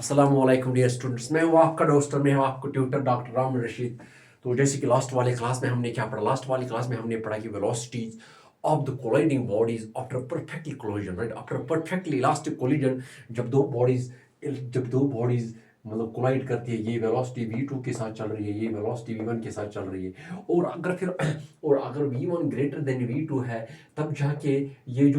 अस्सलामुअलैकुम dear students, मैं हूँ आपका दोस्त और मैं हूँ आपको ट्यूटर डॉक्टर राम रशीद। तो जैसे कि लास्ट वाले क्लास में हमने क्या पढ़ा, लास्ट वाली क्लास में हमने पढ़ा कि velocities of the colliding bodies after perfectly collision, right, after perfectly elastic collision. जब दो बॉडीज मतलब कोलाइड करती है, ये वेलोसिटी v2 के साथ चल रही है, ये वेलोसिटी v1 के साथ चल रही है। और अगर v1 ग्रेटर देन v2 है, तब जाके ये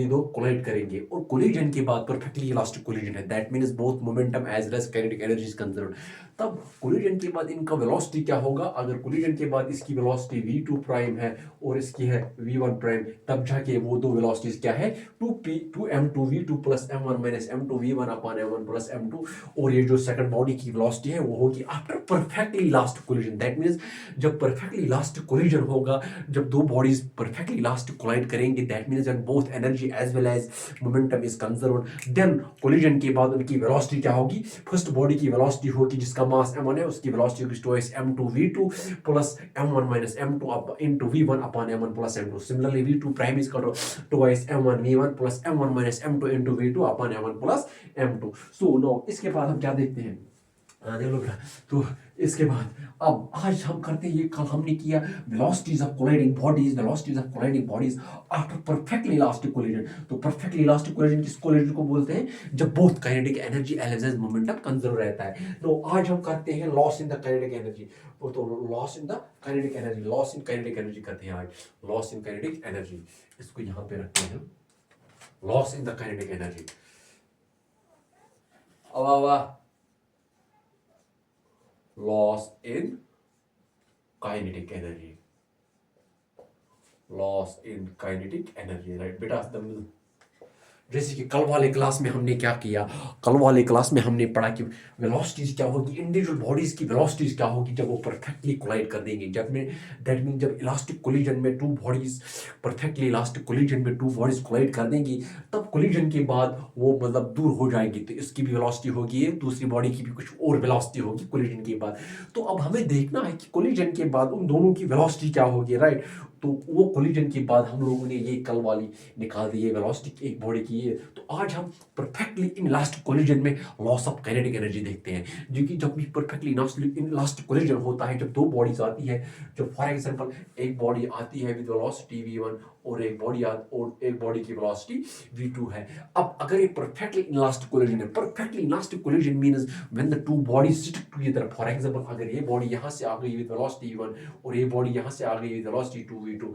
दो कोलाइड करेंगे। और कोलिजन के बाद परफेक्टली इलास्टिक कोलिजन है, that means both momentum as well as kinetic energy is conserved. तब कोलिजन के बाद इनका वेलोसिटी क्या होगा? अगर कोलिजन के बाद इसकी वेलोसिटी v2 प्राइम है और इसकी है v1 प्राइम, तब जाके वो दो वेलोसिटीज क्या है? 2m2v2 plus m1 minus m2v1 upon m1 plus m2। और ये जो सेकंड बॉडी की वेलोसिटी है वो होगी after perfectly last collision. That means जब परफेक्टली लास्ट कोलिजन होगा, जब दो बॉडीज परफेक्टली लास्ट कोलाइड करेंगे, that means when both energy as well as momentum is conserved, then collision के बाद उनकी वेलोसिटी क्या होगी? फर्स्ट बॉडी की वेलोसिटी होगी जिसका मास m1 है, उसकी वेलोसिटी होगी towards m2v2 plus m1 minus m2 into v1 upon m1 plus m2। Similarly, v2 prime is equal to twice m1 v1 plus m1 minus m2 into v2 upon m1 plus m2। So now इसके बाद हम क्या देखते हैं? देख लो बेटा। तो इसके बाद अब आज हम करते हैं, ये कल हमने किया velocities of colliding bodies after perfectly elastic collision. तो परफेक्टली इलास्टिक कोलिजन किस कोलिजन को बोलते हैं? जब both kinetic energy as well as momentum conserve रहता है। तो आज हम करते हैं loss in the kinetic energy. तो loss in the kinetic energy, loss in kinetic energy करते हैं आज। लॉस इन काइनेटिक एनर्जी, इसको यहां पे रखते हैं। Loss in the kinetic energy. अब loss in kinetic energy, loss in kinetic energy, right बेटा? जैसे कि कल वाले क्लास में हमने क्या किया, कल वाले क्लास में हमने पढ़ा कि वेलोसिटीज क्या होगी, इंडिविजुअल बॉडीज की वेलोसिटीज क्या होगी जब वो परफेक्टली कोलाइड कर देंगे। दैट मीन जब इलास्टिक कोलिजन में two bodies perfectly elastic collision में टू बॉडीज कोलाइड कर देंगी, तब कोलिजन के बाद वो मतलब दूर हो जाएंगी, तो इसकी भी वेलोसिटी होगी, दूसरी बॉडी की भी कुछ और वेलोसिटी होगी कोलिजन के बाद। तो अब हमें देखना है कि कोलिजन के बाद उन दोनों की वेलोसिटी क्या होगी, राइट? तो वो कोलिजन के बाद हम लोगों ने ये कल वाली निकाल दी है वेलोसिटी एक बॉडी की है। तो आज हम परफेक्टली इन लास्ट कोलिजन में लॉस ऑफ काइनेटिक एनर्जी देखते हैं, जो कि जब भी परफेक्टली इन लास्ट कोलिजन होता है, जब दो बॉडीज आती है, जब फॉर एग्जांपल एक बॉडी आती है विद वेलोसिटी v1 और एक बॉडी की वेलोसिटी v2 है। अब अगर ये परफेक्टली इन लास्ट कोलिजन है, perfectly in last collision means when the two bodies stick together. For example अगर ये बॉडी यहां से आ गई विद वेलोसिटी v1 और ये बॉडी यहां से आ गई with velocity 2v2,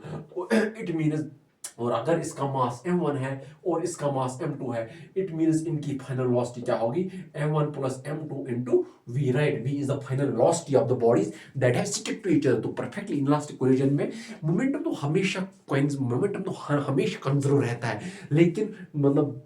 it means, और अगर इसका मास m1 है और इसका मास m2 है, इट मींस इनकी फाइनल वेलोसिटी क्या होगी? m1 plus m2 into v, right? v is the final velocity of the bodies that have stick to each other। तो परफेक्टली इनलास्टिक कोलिजन में मोमेंटम तो हमेशा कंजर्व रहता है, लेकिन मतलब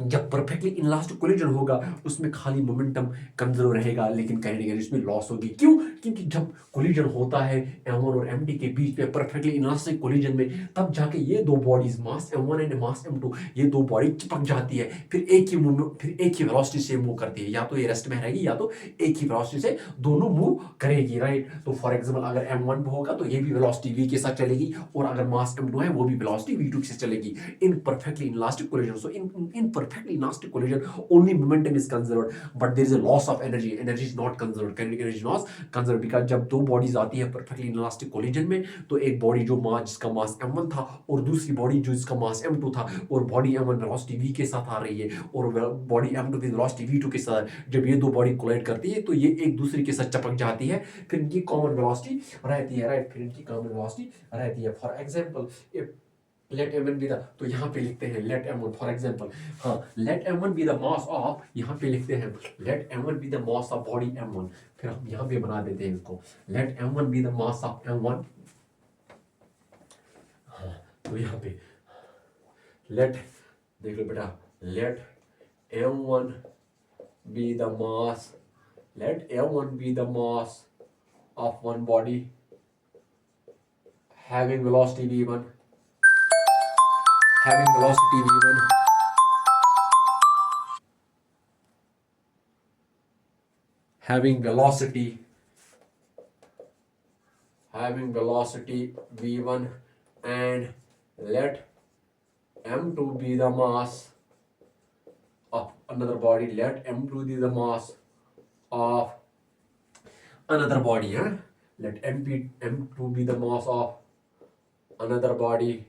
जब परफेक्टली इनलास्टिक कोलिजन होगा उसमें खाली मोमेंटम कंजर्व रहेगा, लेकिन काइनेटिक एनर्जी उसमें लॉस होगी। क्यों? क्योंकि जब कोलिजन होता है m1 और m2 के बीच में परफेक्टली इनलास्टिक कोलिजन में, तब जाके ये दो bodies mass m1 and mass m2, ये दो बॉडी चिपक जाती है, फिर एक ही वेलोसिटी से मूव करती है। या तो ये रेस्ट में रहेगी या तो एक ही वेलोसिटी से दोनों मूव करेगी, राइट? तो फॉर एग्जांपल अगर m1 होगा तो ये भी वेलोसिटी v के साथ चलेगी, और अगर मास m2 है वो भी वेलोसिटी v2 के साथ चलेगी in perfectly inelastic collision. So in perfectly elastic collision only momentum is conserved, but there is a loss of energy is not conserved, kinetic energy is not conserved, because जब दो bodies आती है perfectly inelastic collision में, तो एक body जिसका मास m1 था और दूसरी बॉडी जो जिसका मास m2 था, और बॉडी m1 वेलोसिटी v के साथ आ रही है और बॉडी m2 की वेलोसिटी v2 के साथ, जब ये दो बॉडी कोलाइड करती है तो ये एक दूसरे के साथ चिपक जाती है, फिर इनकी कॉमन वेलोसिटी रहती है, राइट? फिर इनकी कॉमन वेलोसिटी रहती है। For example let m1 be the, तो यहाँ पे लिखते हैं लेट m1 फॉर एग्जांपल, हाँ, let m1 be the mass of, यहाँ पे लिखते हैं let m1 be the mass of body m1। फिर हम यहाँ पे बना देते हैं इसको, let m1 be the mass of m1। हाँ, तो यहाँ पे लेट, देख लो बेटा, let m1 be the mass, let m1 be the mass of one body having velocity v1, having velocity v1, having velocity v1, and let m2 be the mass of another body. Let m2 be the mass of another body. Let m2 be the mass of another body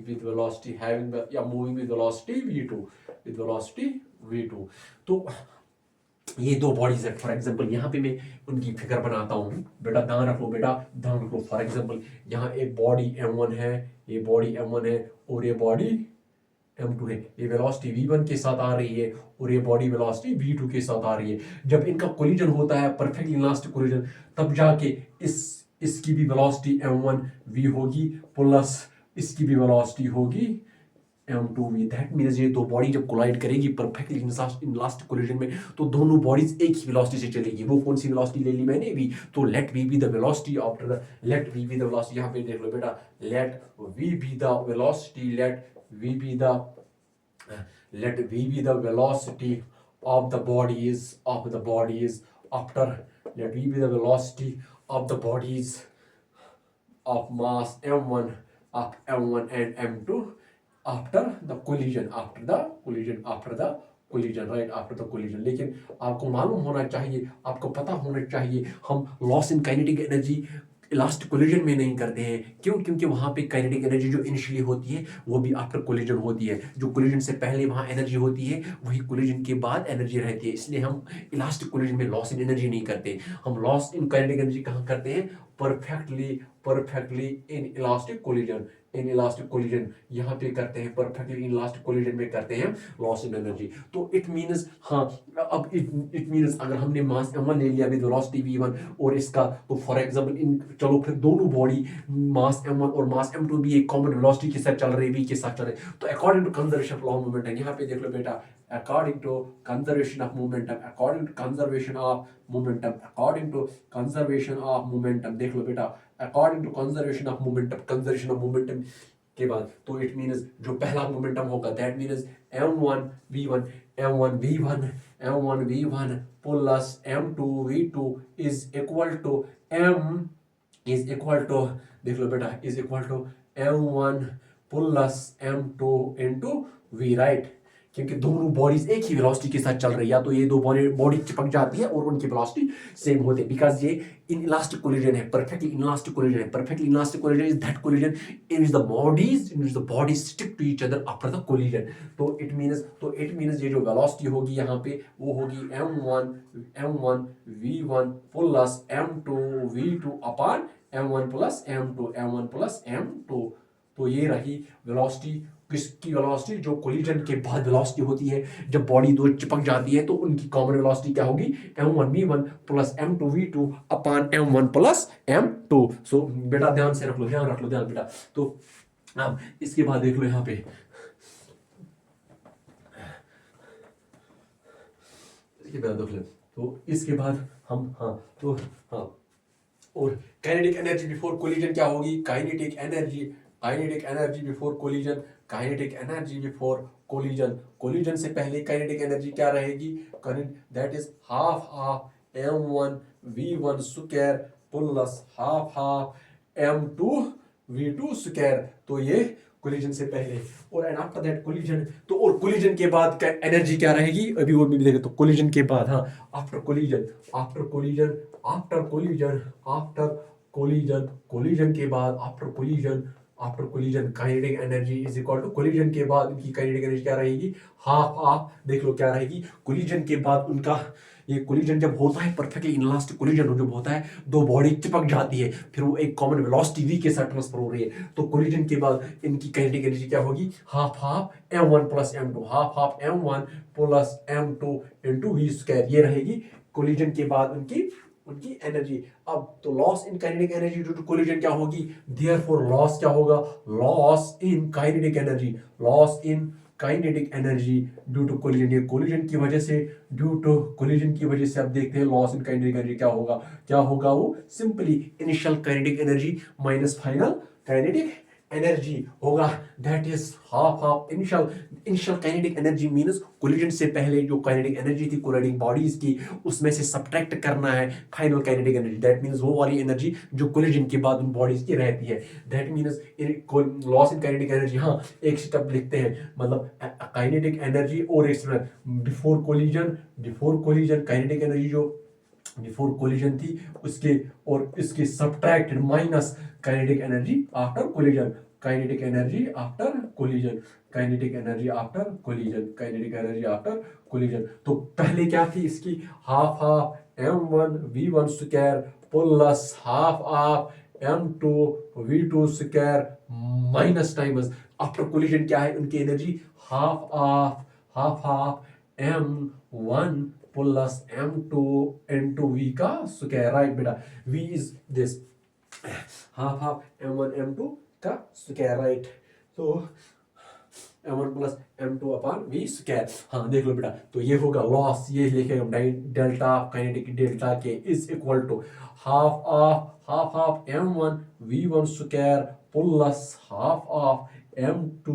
with velocity having the moving with velocity v2 तो ये दो bodies है. For example यहाँ पे मैं उनकी figure बनाता हूँ. बेटा ध्यान रखो. फॉर एग्जांपल यहाँ एक बॉडी m1 है, ये बॉडी m1 है और ये बॉडी m2 है. ये वेलोसिटी v1 के साथ आ रही है और ये बॉडी वेलोसिटी v2 के साथ आ रही है. जब इनका कोलिजन होता है, परफेक्टली इलास्टिक कोलिजन, तब जाके इसकी भी वेलोसिटी m1 v होगी प्लस इसकी भी वेलोसिटी होगी m2v. दैट मींस ये दो बॉडी जब कोलाइड करेगी परफेक्टली इलास्टिक कोलिजन में, तो दोनों बॉडीज एक ही वेलोसिटी से चलेगी. वो कौन सी वेलोसिटी ले ली मैंने? v. तो let v be the velocity after the यहाँ पे देख लो बेटा. Let v be the velocity of the bodies after let v be the velocity of the bodies of mass m1 and m2 after the collision, लेकिन आपको मालूम होना चाहिए, आपको पता होना चाहिए, हम loss in kinetic energy elastic collision में नहीं करते हैं. क्यों? क्योंकि वहाँ पे काइनेटिक एनर्जी जो इनिशियली होती है वो भी आफ्टर कोलिजन होती है. जो कोलिजन से पहले वहाँ एनर्जी होती है वही कोलिजन के बाद एनर्जी रहती है. इसलिए हम इलास्टिक कोलिजन में लॉस इन एनर्जी नहीं करते. हम लॉस इन काइनेटिक एनर्जी कहाँ करते हैं? परफेक्टली इन इलास्टिक कोलिजन यहाँ पे करते हैं. परफेक्टली इन इलास्टिक कोलिजन में करते हैं लॉस इन एनर्जी. तो इट मींस अब इट मींस अगर हमने मास m1 ले लिया विद वेलोसिटी v1 और इसका, तो फॉर एग्जांपल चलो फिर दोनों बॉडी मास m1 और मास m2 भी एक कॉमन वेलोसिटी के साथ चल रहे, v के साथ चल रहे. तो according to conservation of law of momentum, यहाँ पे देख लो बेटा, according to conservation of momentum देख लो बेटा, according to conservation of momentum के बाद, तो इट मींस जो पहला मोमेंटम होगा that means m1 v1 plus m2 v2 is equal to देख लो बेटा, is equal to m1 plus m2 into v, right. क्योंकि दोनों बॉडीज एक ही वेलोसिटी के साथ चल रही है, या तो ये दो बॉडी चिपक जाती है और उनकी वेलोसिटी सेम होती है, बिकॉज ये इन इलास्टिक कोलिजन है, perfectly elastic collision is that collision in which the bodies stick to each other after the collision. तो इट मींस ये जो वेलोसिटी होगी यहाँ पे वो होगी m1 v1 plus m2 v2 upon m1 plus m2. तो ये रही वेलोसिटी. किसकी वेलोसिटी? जो कोलिजन के बाद वेलोसिटी होती है, जब बॉडी दो चिपक जाती है तो उनकी कॉमन वेलोसिटी क्या होगी? m1 v1 plus m2 v2 upon m1 plus m2. सो बेटा ध्यान से रख लो, ध्यान बेटा. तो अब इसके बाद देख लो यहाँ पे, तो इसके बाद हम और काइनेटिक एनर्जी बिफोर कोलिजन क्या होगी? काइनेटिक एनर्जी बिफोर कोलिजन से पहले काइनेटिक एनर्जी क्या रहेगी? That is half m1 v1 square plus half m2 v2 square. तो ये कोलिजन से पहले, और एंड आफ्टर दैट कोलिजन. तो और कोलिजन के बाद एनर्जी क्या रहेगी? अभी वो भी देखें. तो कोलिजन के बाद आफ्टर कोलिजन के बाद after collision kinetic energy is equal to, collision के बाद इनकी काइनेटिक एनर्जी क्या रहेगी? हाफ. देख लो क्या रहेगी कोलिजन के बाद उनका. ये कोलिजन जब होता है, परफेक्टली इनलास्टिक कोलिजन जब होता है, दो बॉडी चिपक जाती है, फिर वो एक कॉमन वेलोसिटी v के साथ ट्रांसफर हो रही है. तो कोलिजन के बाद इनकी काइनेटिक एनर्जी क्या होगी? Half m1 plus m2, half m1 plus m2 into v square. ये रहेगी कोलिजन के बाद उनकी एनर्जी. अब तो loss in kinetic energy due to collision क्या होगी? देयरफॉर लॉस क्या होगा? Loss in kinetic energy due to collision. ये कोलिजन की वजह से, अब देखते हैं लॉस इन काइनेटिक एनर्जी क्या होगा वो simply initial kinetic energy minus final kinetic energy होगा that is half of initial kinetic energy means collision से पहले जो काइनेटिक एनर्जी थी कोलाइडिंग बॉडीज की, उसमें से सब्ट्रैक्ट करना है final kinetic energy, that means वो वाली एनर्जी जो कोलिजन के बाद उन बॉडीज की रहती है, that means loss in kinetic energy. हाँ, एक स्टेप लिखते हैं, मतलब काइनेटिक एनर्जी और एक बिफोर कोलिजन काइनेटिक एनर्जी जो बिफोर कोलिजन थी उसके और इसके subtracted minus kinetic energy after collision, kinetic energy after collision, kinetic energy after collision, kinetic energy after collision. तो पहले क्या थी इसकी, half of m1v1 square plus half of m2v2 square minus times after collision क्या है उनकी energy, half of m1 plus m2 into v का square, right बेटा, v is this half m1 m2 का स्क्वायर, राइट। तो m1 plus m2 upon v square. हाँ देख लो बेटा, तो ये होगा लॉस, ये लिखेगा delta kinetic delta K is equal to half of m1 v1 square plus half of m2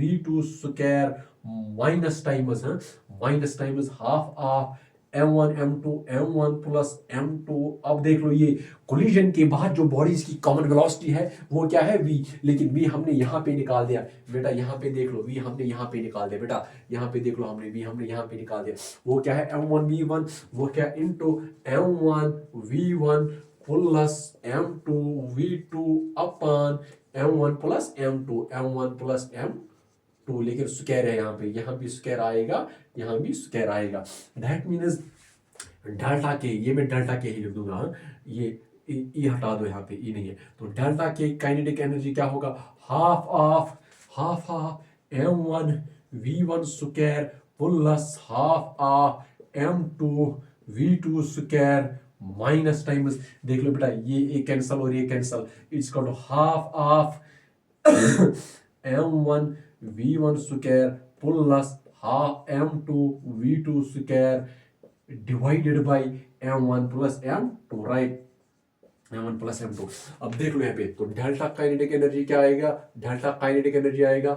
v2 square minus times half of m1 plus m2। अब देख लो ये कोलिजन के बाद जो बॉडीज की कॉमन वेलोसिटी है वो क्या है v, लेकिन v हमने यहाँ पे निकाल दिया बेटा, यहाँ पे देख लो v हमने यहाँ पे निकाल दिया बेटा, यहाँ पे देख लो हमने v हमने यहाँ पे निकाल दिया, वो क्या है m1v1, वो क्या into m1v1 plus m2v2 upon m1 plus m2, लेकिन स्क्वायर है यहाँ पे, यहाँ भी स्क्वायर आएगा, यहाँ भी स्क्वायर आएगा, दैट मीन्स डेल्टा के, ये मैं डेल्टा के ही लिख दूंगा, हाँ ये ई हटा दो, यहाँ पे ई नहीं है, तो डेल्टा के काइनेटिक एनर्जी क्या होगा, half of m1v1 square plus half of m2v2 square minus times, देख लो बेटा ये कैंसल और ये cancel, it's equal to half of m1v1 square plus half m2v2 square divided by m1 plus m2, right, m1 plus m2। अब देख लो यहाँ पे, तो डेल्टा काइनेटिक एनर्जी क्या आएगा, डेल्टा काइनेटिक एनर्जी आएगा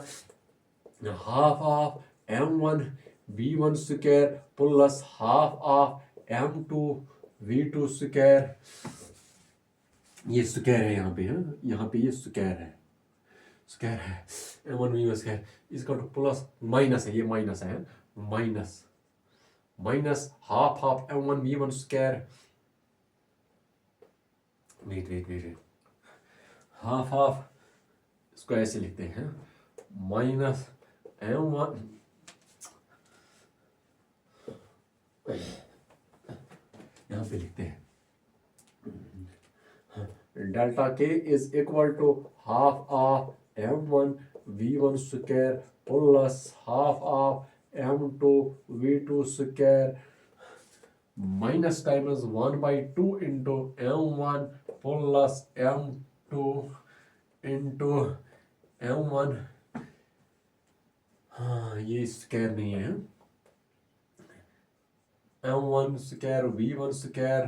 half of m1v1 square plus half of m2v2 square, ये square है यहाँ पे, हाँ यहाँ पे ये स्क्वायर है m1v1 स्क्वायर, इसका प्लस माइनस है, ये माइनस है, minus half of m1v1 square, wait half of, इसको ऐसे लिखते हैं माइनस m1 यहाँ पे लिखते हैं delta K is equal to half of m1v1 square plus half of m2v2 square minus times 1/2 into m1 plus m2 into m1, हाँ ये स्क्वायर नहीं है, m1 स्क्वायर v1 स्क्वायर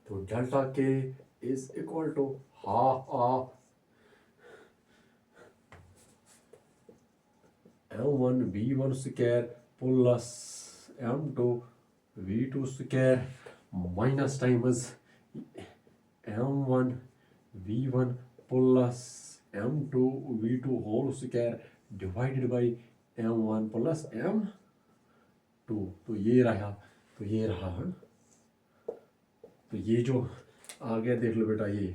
तो delta K is equal to half of m1v1 square plus m2v2 square minus times m1v1 plus m2v2 whole square divided by m1 plus m2, तो ये रहा, हाँ तो ये जो आ गया देख लो बेटा, ये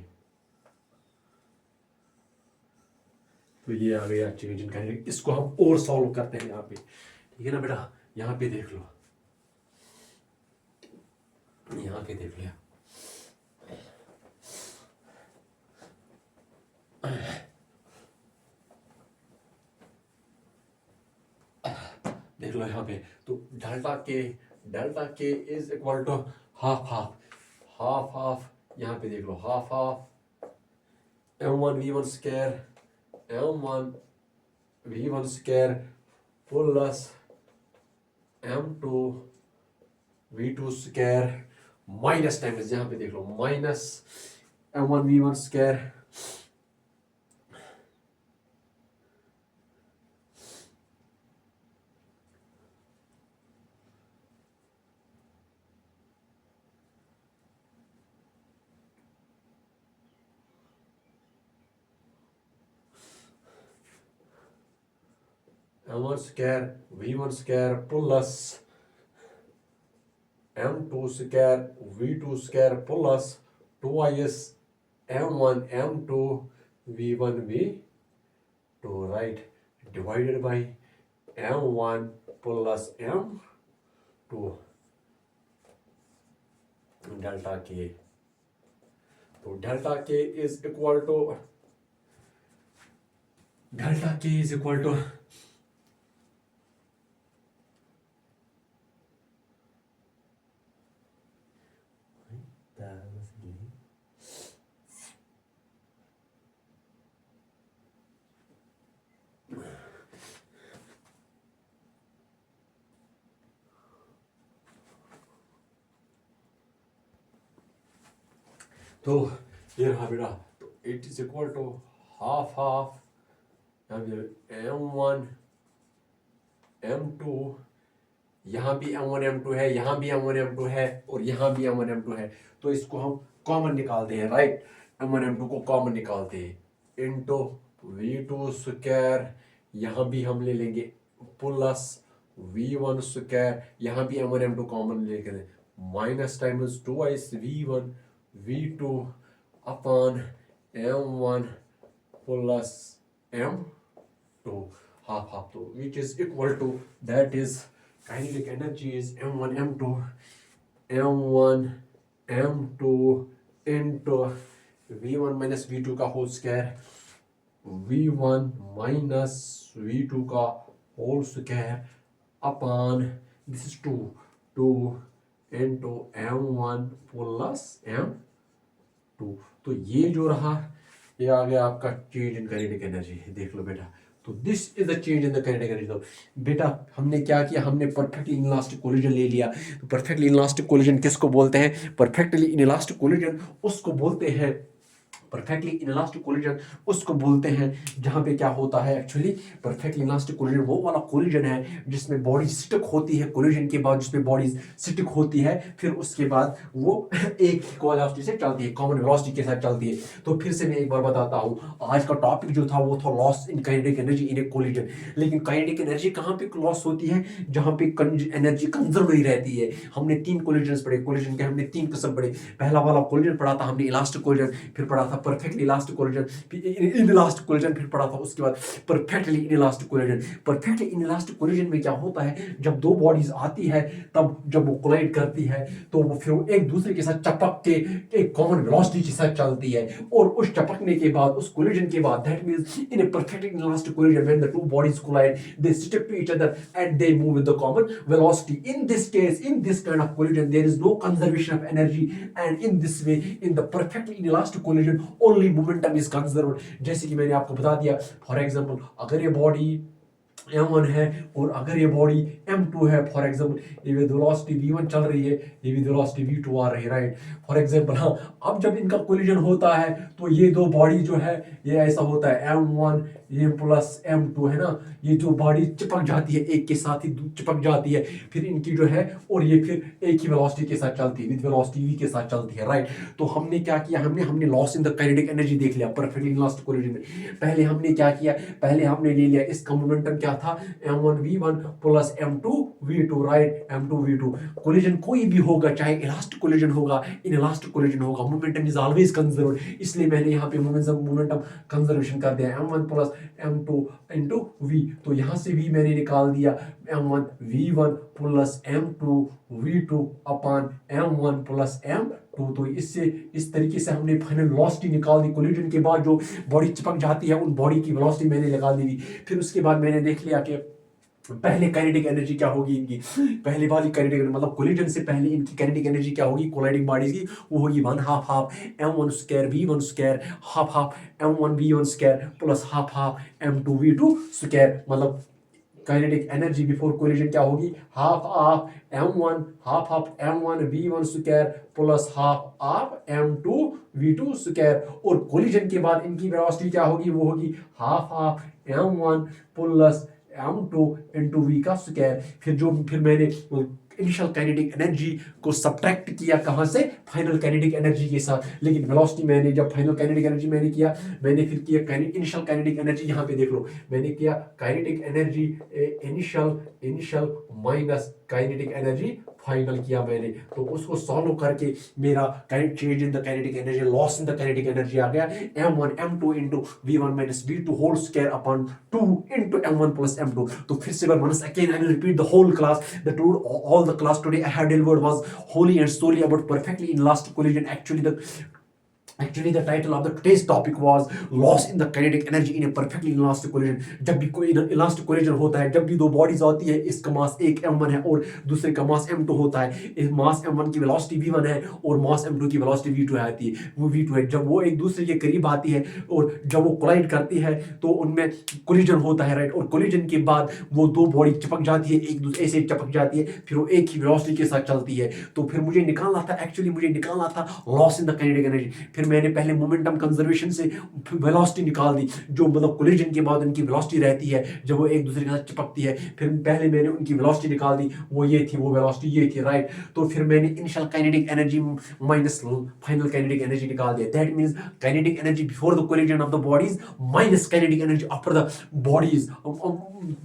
तो ये आ गया चेंज इन काइनेटिक, इसको हम और सॉल्व करते हैं यहाँ पे, ठीक है ना बेटा, यहाँ पे देख लो, यहाँ पे देख लिया, देख लो यहाँ पे, तो delta K is equal to half of यहाँ पे देख लो, half of m1v1 square m1 v1 square plus m2 v2 square minus times, यहाँ पे देख लो minus m1 v1 square m1 square v1 square plus m2 square v2 square plus twice m1 m2 v1 v2, right, divided by m1 plus m2 delta K. तो delta K is equal to तो ये रहा बेटा, तो it is equal to half m1 m2, यहाँ भी m1 m2 है, यहाँ भी m1 m2 है और यहाँ भी m1 m2 है, तो इसको हम कॉमन निकालते हैं, राइट, m1 m2 को कॉमन निकालते हैं इनटू v2 स्क्वायर, यहाँ भी हम ले लेंगे प्लस v1 स्क्वायर, यहाँ भी m1 m2 कॉमन लेके minus times twice v1 v2 upon m1 plus m2 half, तो which is equal to, that is kinetic energy is m1 m2 into v1 minus v2 का whole square, v1 minus v2 का whole square upon this is 2 into m1 plus m2, तो ये जो रहा ये आ गया आपका चेंज इन काइनेटिक एनर्जी, देख लो बेटा, तो this is the change in the kinetic energy. तो बेटा हमने क्या किया, हमने परफेक्टली इनलास्टिक कोलिजन ले लिया। तो परफेक्टली इनलास्टिक कोलिजन किसको बोलते हैं, परफेक्टली इनलास्टिक कोलिजन उसको बोलते हैं, परफेक्टली इनलास्टिक कोलिजन उसको बोलते हैं जहां पे क्या होता है, एक्चुअली परफेक्टली इनलास्टिक कोलिजन वो वाला कोलिजन है जिसमें बॉडी स्टिक होती है, कोलिजन के बाद जिसमें बॉडी स्टिक होती है, फिर उसके बाद वो एक वेलोसिटी से चलती है, कॉमन वेलोसिटी के साथ चलती है। तो फिर से मैं एक बार बताता हूँ, आज का टॉपिक जो था वो था loss in kinetic energy in A collision. लेकिन काइनेटिक एनर्जी कहाँ पे लॉस होती है, जहां पे एनर्जी कंजर्व नहीं रहती है। हमने 3 कोलिजन पढ़े, कोलिजन के हमने 3 किस्म पढ़े। पहला वाला कोलिजन पढ़ा था हमने इलास्टिक कोलिजन, फिर पढ़ा था परफेक्टली इलास्टिक कोलिजन, फिर इनइलास्टिक कोलिजन, फिर पढ़ा था उसके बाद perfectly inelastic collision. Perfectly inelastic collision में क्या होता है, जब दो बॉडीज आती है तब जब वो कोलाइड करती है तो वो फिर एक दूसरे के साथ चपक के एक कॉमन वेलोसिटी के साथ चलती है, और उस चपकने के बाद उस कोलिजन के बाद that means in a perfectly inelastic collision when the two bodies collide they stick to each other and they move with the common velocity. In this case, in this kind of collision there is no conservation of energy, and in this way in the perfectly inelastic collision only momentum is conserved। जैसे कि मैंने आपको बता दिया, for example अगर ये body m1 है और अगर ये बॉडी m2 है, फॉर एग्जांपल ये वेलोसिटी v1 चल रही है, ये वेलोसिटी v2 आ रही है, राइट, फॉर एग्जांपल। हाँ, अब जब इनका कोलिजन होता है तो ये दो बॉडी जो है ये ऐसा होता है, m1 ये प्लस m2 है ना, ये जो बॉडी चिपक जाती है, एक के साथ ही चिपक जाती है, फिर इनकी जो है और ये फिर एक ही वेलोसिटी के साथ चलती है, विद वेलोसिटी v के साथ चलती है, राइट। तो हमने क्या किया, हमने loss in the kinetic energy देख लिया परफेक्टली इनलास्टिक कोलिजन में। पहले हमने क्या किया, पहले हमने ले लिया इसका मोमेंटम क्या था, m1 v1 plus m2 v2, right, m2 v2। Collision कोई भी होगा, चाहे इलास्टिक कोलिजन होगा, इनइलास्टिक कोलिजन होगा, मोमेंटम इज ऑलवेज कंजर्व्ड, इसलिए मैंने यहाँ पे मोमेंटम कंजर्वेशन कर दिया, m1 plus m2 into v। तो यहाँ से v मैंने निकाल दिया, m1 v1 plus m2 v2 upon m1 plus m2। तो इससे इस तरीके से हमने फाइनल वेलोसिटी निकाल दी। कोलिजन के बाद जो बॉडी चिपक जाती है उन बॉडी की वेलोसिटी मैंने निकाल दी। फिर उसके बाद मैंने देख लिया कि पहले काइनेटिक एनर्जी क्या होगी इनकी, पहले वाली काइनेटिक मतलब कोलिजन से पहले इनकी काइनेटिक एनर्जी क्या होगी कोलाइडिंग बॉडीज की, वो होगी one half half m1 square v1 square half half m1v1 square plus half half m2v2 square. मतलब काइनेटिक एनर्जी बिफोर कोलिजन क्या होगी, half half m1 half half m1v1 square plus half half m2v2 square. और collision के बाद इनकी velocity क्या होगी, वो होगी half half m1 plus m2 into V का स्क्वायर। फिर मैंने इनिशियल काइनेटिक एनर्जी को सब्ट्रैक्ट किया कहाँ से, फाइनल काइनेटिक एनर्जी के साथ। लेकिन वेलोसिटी मैंने जब फाइनल काइनेटिक एनर्जी मैंने किया, मैंने फिर किया इनिशियल काइनेटिक एनर्जी, यहाँ पे देख लो मैंने किया kinetic energy initial minus kinetic energy final किया मैंने। तो उसको सॉल्व करके मेरा change in the kinetic energy, loss in the kinetic energy आ गया m1 m2 into v1 minus v2 whole square upon 2 into m1 plus m2। तो फिर से once again I will repeat the whole class, all the class today I had delivered was wholly and solely about perfectly in last collision. Actually the title of the today's topic was loss in the kinetic energy in a perfectly elastic collision। जब भी कोई elastic collision होता है, जब भी दो bodies आती है, इसका मास एक m1 है और दूसरे का मास m2 होता है, इस मास m1 की वेलोसिटी v1 है और मास m2 की वेलोसिटी v2 आती है, वो v2 है। जब वो एक दूसरे के करीब आती है और जब वो कोलाइड करती है तो उनमें कोलिजन होता है, राइट। और कोलिजन के बाद वो दो बॉडी चिपक जाती है, एक दूसरे से चिपक जाती है, फिर वो एक ही वेलोसिटी के साथ चलती है। तो फिर मुझे निकालना था loss in the kinetic energy. फिर मैंने पहले मोमेंटम कंजर्वेशन से वेलोसिटी निकाल दी, जो मतलब कोलिजन के बाद उनकी वेलोसिटी रहती है जब वो एक दूसरे के साथ चिपकती है। फिर पहले मैंने उनकी वेलोसिटी निकाल दी, वो ये थी, वो वेलोसिटी ये थी, राइट। तो फिर मैंने initial kinetic energy minus final kinetic energy निकाल दिया। That means kinetic energy before the collision of the bodies minus kinetic energy after the bodies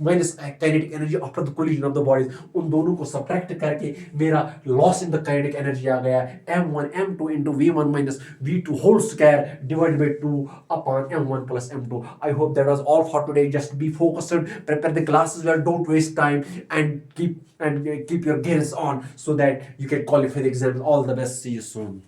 minus kinetic energy after the collision of the bodies. उन दोनों को subtract करके मेरा loss in the kinetic energy आ गया m1 m2 into v1 minus v2 whole square divided by 2 upon m1 plus m2। I hope that was all for today. Just be focused, prepare the classes well, don't waste time, and keep your gears on so that you can qualify the exams. All the best, see you soon.